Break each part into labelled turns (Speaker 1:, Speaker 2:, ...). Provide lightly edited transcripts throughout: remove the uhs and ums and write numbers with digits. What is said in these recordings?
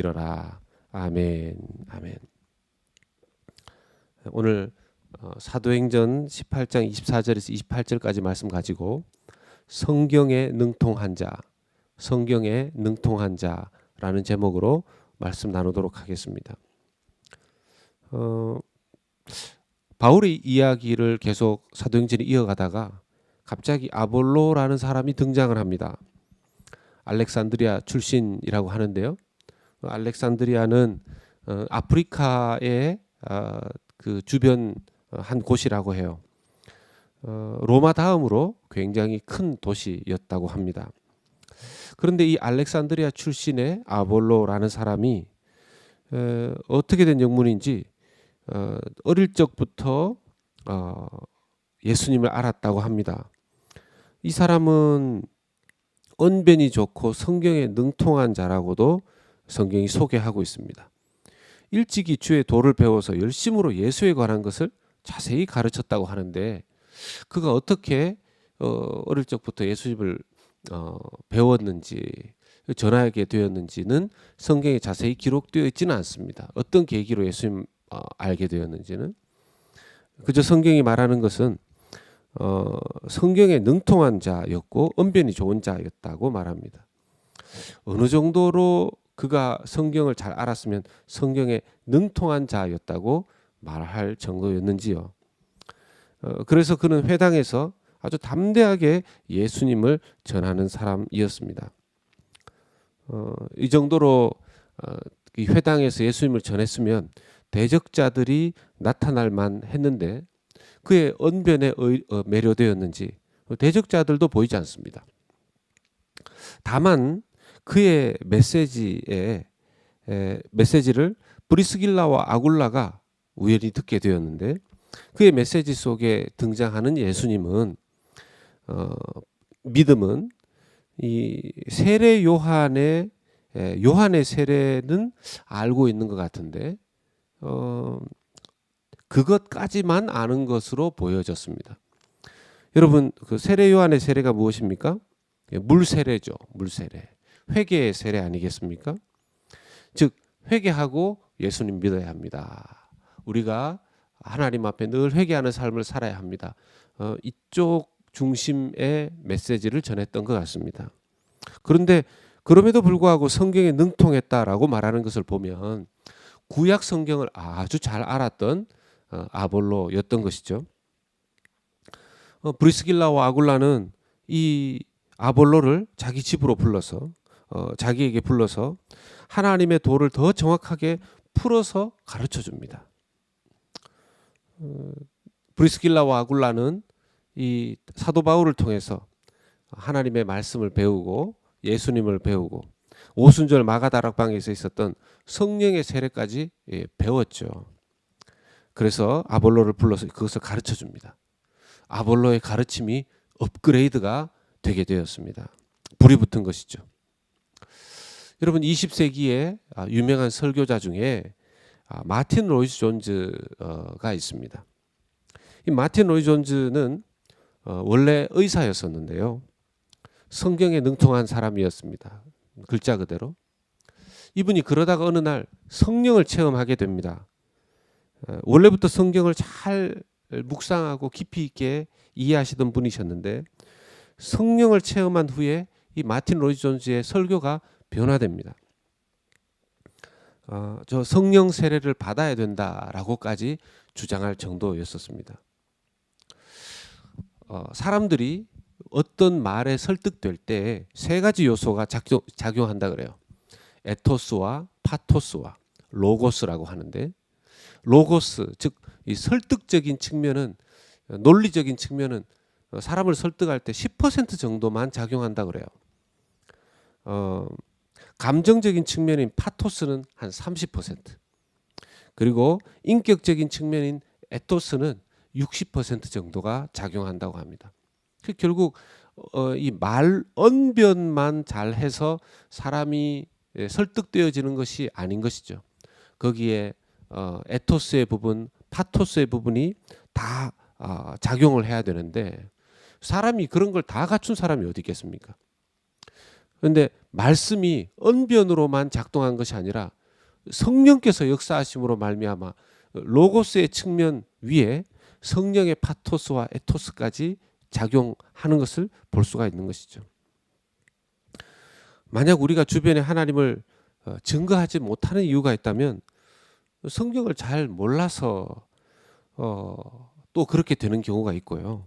Speaker 1: 이러라. 아멘. 아멘. 오늘 사도행전 18장 24절에서 28절까지 말씀 가지고 성경에 능통한 자, 성경에 능통한 자라는 제목으로 말씀 나누도록 하겠습니다. 바울의 이야기를 계속 사도행전에 이어가다가 갑자기 아볼로라는 사람이 등장을 합니다. 알렉산드리아 출신이라고 하는데요. 알렉산드리아는 아프리카의 그 주변 한 곳이라고 해요. 로마 다음으로 굉장히 큰 도시였다고 합니다. 그런데 이 알렉산드리아 출신의 아볼로라는 사람이 어떻게 된 영문인지 어릴 적부터 예수님을 알았다고 합니다. 이 사람은 언변이 좋고 성경에 능통한 자라고도 성경이 소개하고 있습니다. 일찍이 주의 도를 배워서 열심으로 예수에 관한 것을 자세히 가르쳤다고 하는데 그가 어떻게 어릴 적부터 예수님을 배웠는지 전하게 되었는지는 성경에 자세히 기록되어 있지는 않습니다. 어떤 계기로 예수님 알게 되었는지는 그저 성경이 말하는 것은 성경에 능통한 자였고 언변이 좋은 자였다고 말합니다. 어느 정도로 그가 성경을 잘 알았으면 성경에 능통한 자였다고 말할 정도였는지요. 그래서 그는 회당에서 아주 담대하게 예수님을 전하는 사람이었습니다. 이 정도로 이 회당에서 예수님을 전했으면 대적자들이 나타날 만했는데 그의 언변에 매료되었는지 대적자들도 보이지 않습니다. 다만 그의 메시지를 브리스길라와 아굴라가 우연히 듣게 되었는데 그의 메시지 속에 등장하는 예수님은 믿음은 이 세례 요한의 세례는 알고 있는 것 같은데 그것까지만 아는 것으로 보여졌습니다. 여러분 그 세례 요한의 세례가 무엇입니까? 물 세례죠. 물 세례. 회개의 세례 아니겠습니까? 즉 회개하고 예수님 믿어야 합니다. 우리가 하나님 앞에 늘 회개하는 삶을 살아야 합니다. 이쪽 중심의 메시지를 전했던 것 같습니다. 그런데 그럼에도 불구하고 성경에 능통했다라고 말하는 것을 보면 구약 성경을 아주 잘 알았던 아볼로였던 것이죠. 브리스길라와 아굴라는 이 아볼로를 자기 집으로 불러서 자기에게 불러서 하나님의 도를 더 정확하게 풀어서 가르쳐 줍니다. 브리스길라와 아굴라는 이 사도 바울을 통해서 하나님의 말씀을 배우고 예수님을 배우고 오순절 마가다락방에서 있었던 성령의 세례까지 배웠죠. 그래서 아볼로를 불러서 그것을 가르쳐 줍니다. 아볼로의 가르침이 업그레이드가 되게 되었습니다. 불이 붙은 것이죠. 여러분 20세기에 유명한 설교자 중에 마틴 로이드 존즈가 있습니다. 이 마틴 로이드 존즈는 원래 의사였었는데요. 성경에 능통한 사람이었습니다. 글자 그대로. 이분이 그러다가 어느 날 성령을 체험하게 됩니다. 원래부터 성경을 잘 묵상하고 깊이 있게 이해하시던 분이셨는데 성령을 체험한 후에 이 마틴 로이드 존즈의 설교가 변화됩니다. 저 성령 세례를 받아야 된다라고까지 주장할 정도였었습니다. 사람들이 어떤 말에 설득될 때 세 가지 요소가 작용한다 그래요. 에토스와 파토스와 로고스라고 하는데 로고스 즉 이 설득적인 측면은 논리적인 측면은 사람을 설득할 때 10% 정도만 작용한다 그래요. 감정적인 측면인 파토스는 한 30%. 그리고 인격적인 측면인 에토스는 60% 정도가 작용한다고 합니다. 결국 이 말 언변만 잘해서 사람이 설득되어지는 것이 아닌 것이죠. 거기에 에토스의 부분, 파토스의 부분이 다 작용을 해야 되는데 사람이 그런 걸 다 갖춘 사람이 어디 있겠습니까? 그런데 말씀이 언변으로만 작동한 것이 아니라 성령께서 역사하심으로 말미암아 로고스의 측면 위에 성령의 파토스와 에토스까지 작용하는 것을 볼 수가 있는 것이죠. 만약 우리가 주변에 하나님을 증거하지 못하는 이유가 있다면 성경을 잘 몰라서 또 그렇게 되는 경우가 있고요.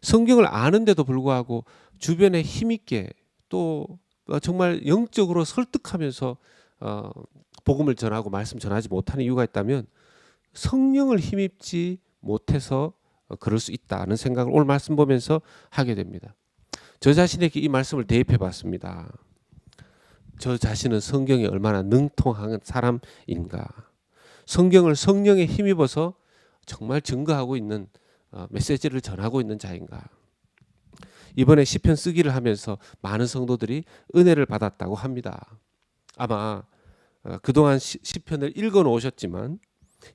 Speaker 1: 성경을 아는데도 불구하고 주변에 힘있게 또 정말 영적으로 설득하면서 복음을 전하고 말씀 전하지 못하는 이유가 있다면 성령을 힘입지 못해서 그럴 수 있다는 생각을 오늘 말씀 보면서 하게 됩니다. 저 자신에게 이 말씀을 대입해 봤습니다. 저 자신은 성경에 얼마나 능통한 사람인가. 성경을 성령에 힘입어서 정말 증거하고 있는 메시지를 전하고 있는 자인가. 이번에 시편 쓰기를 하면서 많은 성도들이 은혜를 받았다고 합니다. 아마 그동안 시편을 읽어 놓으셨지만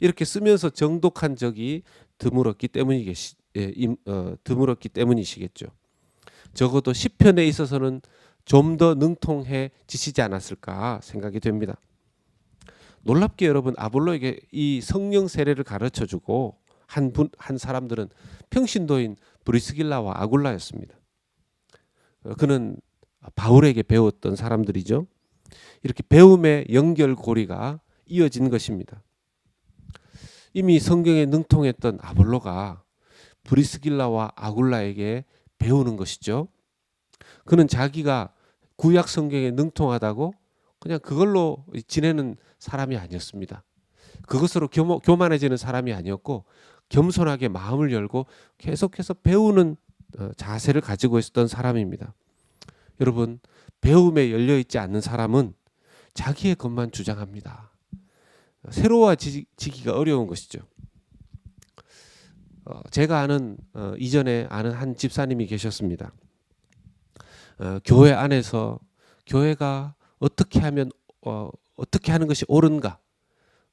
Speaker 1: 이렇게 쓰면서 정독한 적이 드물었기 때문이시겠죠. 적어도 시편에 있어서는 좀 더 능통해지시지 않았을까 생각이 됩니다. 놀랍게 여러분, 아볼로에게 이 성령 세례를 가르쳐주고 한 사람들은 평신도인 브리스길라와 아굴라였습니다. 그는 바울에게 배웠던 사람들이죠. 이렇게 배움의 연결고리가 이어진 것입니다. 이미 성경에 능통했던 아볼로가 브리스길라와 아굴라에게 배우는 것이죠. 그는 자기가 구약 성경에 능통하다고 그냥 그걸로 지내는 사람이 아니었습니다. 그것으로 교만해지는 사람이 아니었고 겸손하게 마음을 열고 계속해서 배우는 자세를 가지고 있었던 사람입니다. 여러분, 배움에 열려있지 않는 사람은 자기의 것만 주장합니다. 새로워지기가 어려운 것이죠. 제가 이전에 아는 한 집사님이 계셨습니다. 교회 안에서 교회가 어떻게 하면 어떻게 하는 것이 옳은가,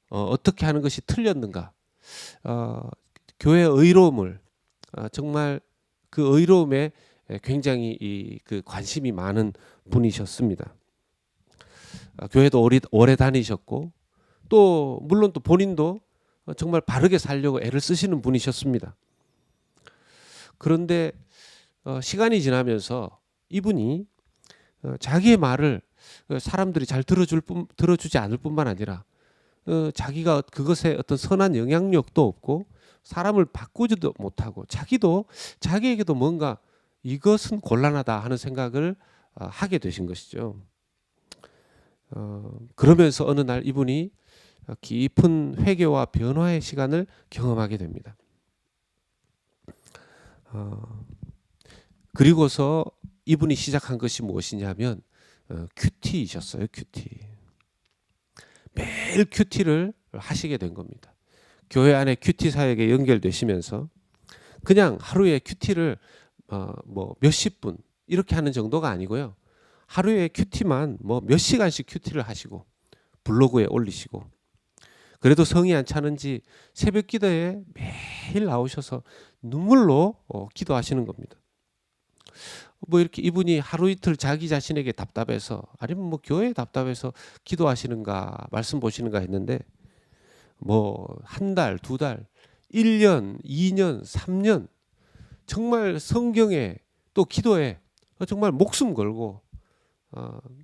Speaker 1: 어떻게 하는 것이 틀렸는가, 교회의 의로움을 정말 그 의로움에 굉장히 그 관심이 많은 분이셨습니다. 교회도 오래 다니셨고 또 물론 또 본인도 정말 바르게 살려고 애를 쓰시는 분이셨습니다. 그런데 시간이 지나면서 이분이 자기의 말을 사람들이 잘 들어주지 않을 뿐만 아니라 자기가 그것에 어떤 선한 영향력도 없고 사람을 바꾸지도 못하고 자기에게도 뭔가 이것은 곤란하다 하는 생각을 하게 되신 것이죠. 그러면서 어느 날 이분이 깊은 회개와 변화의 시간을 경험하게 됩니다. 그리고서 이분이 시작한 것이 무엇이냐면 큐티이셨어요. 큐티. 매일 큐티를 하시게 된 겁니다. 교회 안에 큐티 사역에 연결되시면서 그냥 하루에 큐티를 뭐 몇십 분 이렇게 하는 정도가 아니고요. 하루에 큐티만 뭐 몇 시간씩 큐티를 하시고 블로그에 올리시고 그래도 성이 안 차는지 새벽 기도에 매일 나오셔서 눈물로 기도하시는 겁니다. 뭐 이렇게 이분이 하루 이틀 자기 자신에게 답답해서 아니면 뭐 교회에 답답해서 기도하시는가 말씀 보시는가 했는데 뭐 한 달, 두 달, 1년, 2년, 3년 정말 성경에 또 기도에 정말 목숨 걸고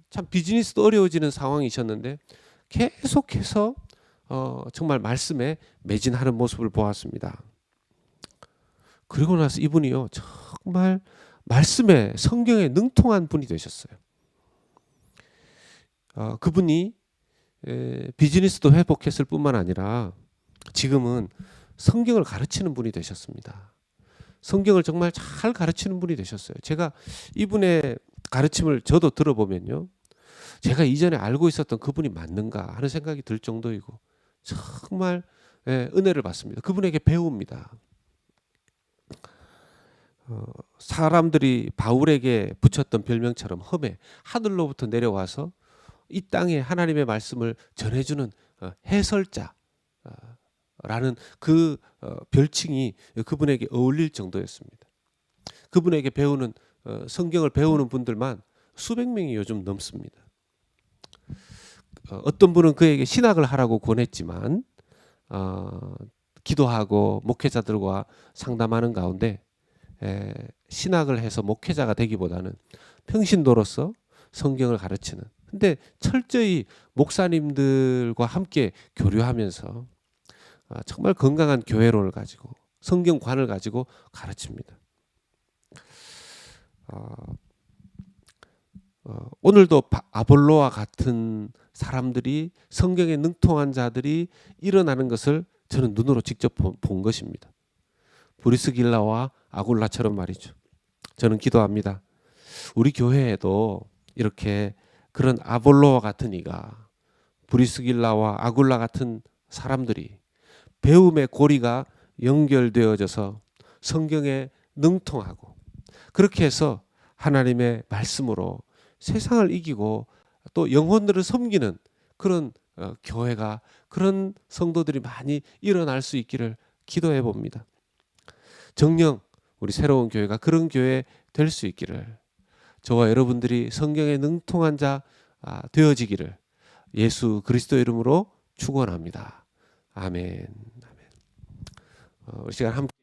Speaker 1: 참 비즈니스도 어려워지는 상황이셨는데 계속해서 정말 말씀에 매진하는 모습을 보았습니다. 그리고 나서 이분이요 정말 말씀에 성경에 능통한 분이 되셨어요. 그분이 비즈니스도 회복했을 뿐만 아니라 지금은 성경을 가르치는 분이 되셨습니다. 성경을 정말 잘 가르치는 분이 되셨어요. 제가 이분의 가르침을 저도 들어보면요. 제가 이전에 알고 있었던 그분이 맞는가 하는 생각이 들 정도이고 정말 은혜를 받습니다. 그분에게 배웁니다. 사람들이 바울에게 붙였던 별명처럼 험해 하늘로부터 내려와서 이 땅에 하나님의 말씀을 전해주는 해설자라는 그 별칭이 그분에게 어울릴 정도였습니다. 그분에게 성경을 배우는 분들만 수백 명이 요즘 넘습니다. 어떤 분은 그에게 신학을 하라고 권했지만 기도하고 목회자들과 상담하는 가운데 신학을 해서 목회자가 되기보다는 평신도로서 성경을 가르치는, 근데 철저히 목사님들과 함께 교류하면서 정말 건강한 교회론을 가지고 성경관을 가지고 가르칩니다. 오늘도 아볼로와 같은 사람들이, 성경에 능통한 자들이 일어나는 것을 저는 눈으로 직접 본 것입니다. 브리스길라와 아굴라처럼 말이죠. 저는 기도합니다. 우리 교회에도 이렇게 그런 아볼로와 같은 이가, 브리스길라와 아굴라 같은 사람들이 배움의 고리가 연결되어져서 성경에 능통하고, 그렇게 해서 하나님의 말씀으로 세상을 이기고 또 영혼들을 섬기는 그런 교회가, 그런 성도들이 많이 일어날 수 있기를 기도해 봅니다. 정녕 우리 새로운 교회가 그런 교회 될 수 있기를, 저와 여러분들이 성경에 능통한 자 되어지기를 예수 그리스도 이름으로 축원합니다. 아멘. 우리 시간 함께